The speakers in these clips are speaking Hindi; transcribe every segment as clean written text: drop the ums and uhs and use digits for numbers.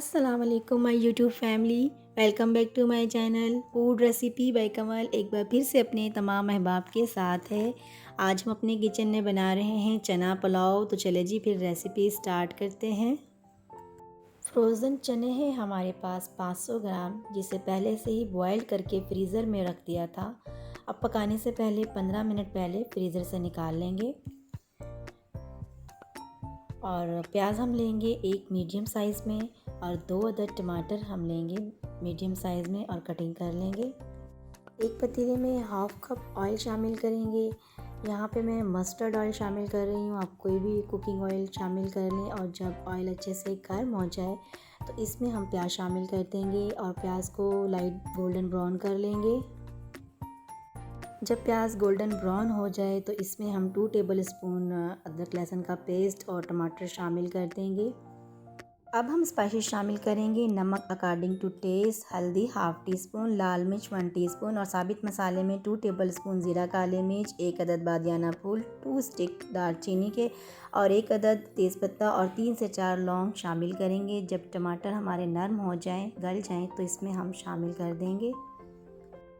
अस्सलाम वालेकुम my YouTube family. Welcome back to my channel food recipe by Kamal. एक बार फिर से अपने तमाम अहबाब के साथ है। आज हम अपने किचन में बना रहे हैं चना पुलाव। तो चले जी फिर रेसिपी स्टार्ट करते हैं। फ्रोज़न चने हैं हमारे पास 500 ग्राम, जिसे पहले से ही बॉयल करके फ्रीज़र में रख दिया था। अब पकाने से पहले 15 मिनट पहले फ्रीज़र से निकाल लेंगे। और प्याज हम लेंगे एक मीडियम साइज़ में, और 2 अदद टमाटर हम लेंगे मीडियम साइज़ में और कटिंग कर लेंगे। एक पतीले में हाफ़ कप ऑयल शामिल करेंगे। यहाँ पे मैं मस्टर्ड ऑयल शामिल कर रही हूँ, आप कोई भी कुकिंग ऑयल शामिल कर लें। और जब ऑयल अच्छे से गर्म हो जाए तो इसमें हम प्याज शामिल कर देंगे और प्याज को लाइट गोल्डन ब्राउन कर लेंगे। जब प्याज गोल्डन ब्राउन हो जाए तो इसमें हम 2 टेबलस्पून अदरक लहसुन का पेस्ट और टमाटर शामिल कर देंगे। अब हम स्पाइसेस शामिल करेंगे। नमक अकॉर्डिंग टू टेस्ट, हल्दी हाफ़ टी स्पून, लाल मिर्च 1 टीस्पून और साबित मसाले में 2 टेबलस्पून ज़ीरा काली मिर्च, 1 अदद बादियाना फूल, 2 स्टिक दालचीनी के और 1 अदद तेज़पत्ता और 3 से 4 लौंग शामिल करेंगे। जब टमाटर हमारे नरम हो जाएं, गल जाएं, तो इसमें हम शामिल कर देंगे।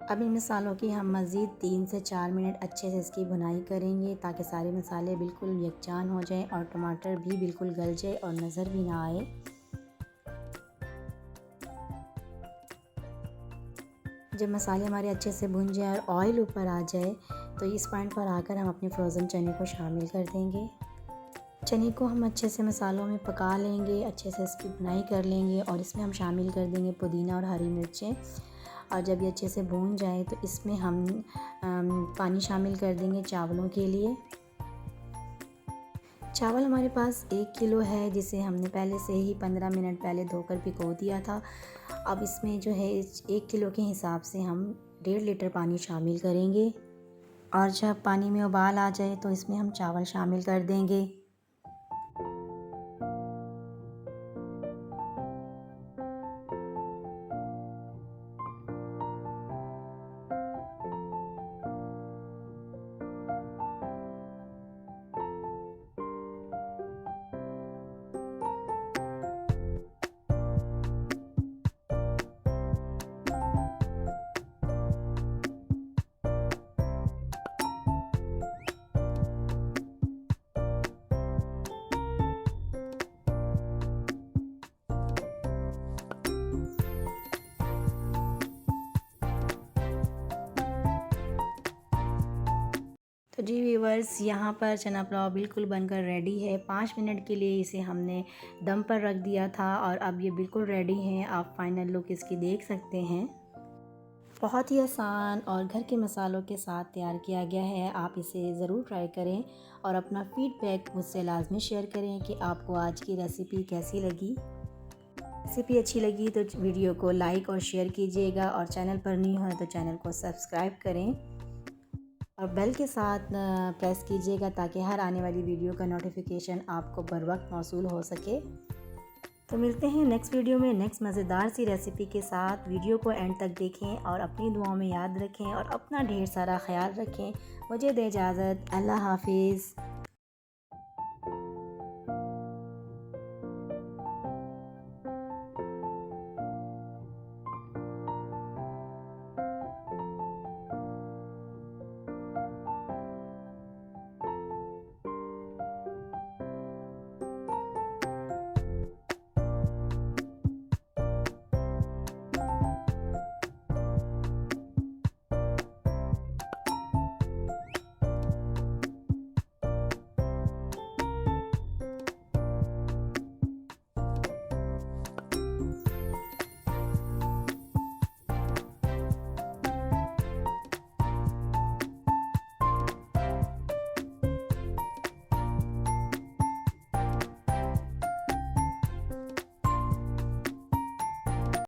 अब इन मसालों की हम मज़ीद 3 से 4 मिनट अच्छे से इसकी भुनाई करेंगे, ताकि सारे मसाले बिल्कुल यकजान हो जाएं और टमाटर भी बिल्कुल गल जाए और नज़र भी ना आए। जब मसाले हमारे अच्छे से भुन जाए और ऑयल ऊपर आ जाए तो इस पॉइंट पर आकर हम अपने फ्रोज़न चने को शामिल कर देंगे। चने को हम अच्छे से मसालों में पका लेंगे, अच्छे से इसकी भुनाई कर लेंगे और इसमें हम शामिल कर देंगे पुदीना और हरी मिर्चें। और जब ये अच्छे से भून जाए तो इसमें हम पानी शामिल कर देंगे चावलों के लिए। चावल हमारे पास 1 किलो है, जिसे हमने पहले से ही 15 मिनट पहले धोकर भिगो दिया था। अब इसमें जो है 1 किलो के हिसाब से हम 1.5 लीटर पानी शामिल करेंगे। और जब पानी में उबाल आ जाए तो इसमें हम चावल शामिल कर देंगे। तो जी व्यूअर्स, यहाँ पर चना पुलाव बिल्कुल बनकर रेडी है। 5 मिनट के लिए इसे हमने दम पर रख दिया था और अब ये बिल्कुल रेडी हैं। आप फाइनल लुक इसकी देख सकते हैं। बहुत ही आसान और घर के मसालों के साथ तैयार किया गया है। आप इसे ज़रूर ट्राई करें और अपना फीडबैक मुझसे लाजमी शेयर करें कि आपको आज की रेसिपी कैसी लगी। रेसिपी अच्छी लगी तो वीडियो को लाइक और शेयर कीजिएगा, और चैनल पर न्यू है तो चैनल को सब्सक्राइब करें और बेल के साथ प्रेस कीजिएगा, ताकि हर आने वाली वीडियो का नोटिफिकेशन आपको बर वक्त मौसूल हो सके। तो मिलते हैं नेक्स्ट वीडियो में नेक्स्ट मज़ेदार सी रेसिपी के साथ। वीडियो को एंड तक देखें और अपनी दुआओं में याद रखें और अपना ढेर सारा ख्याल रखें। मुझे दे इजाज़त। अल्लाह हाफिज़।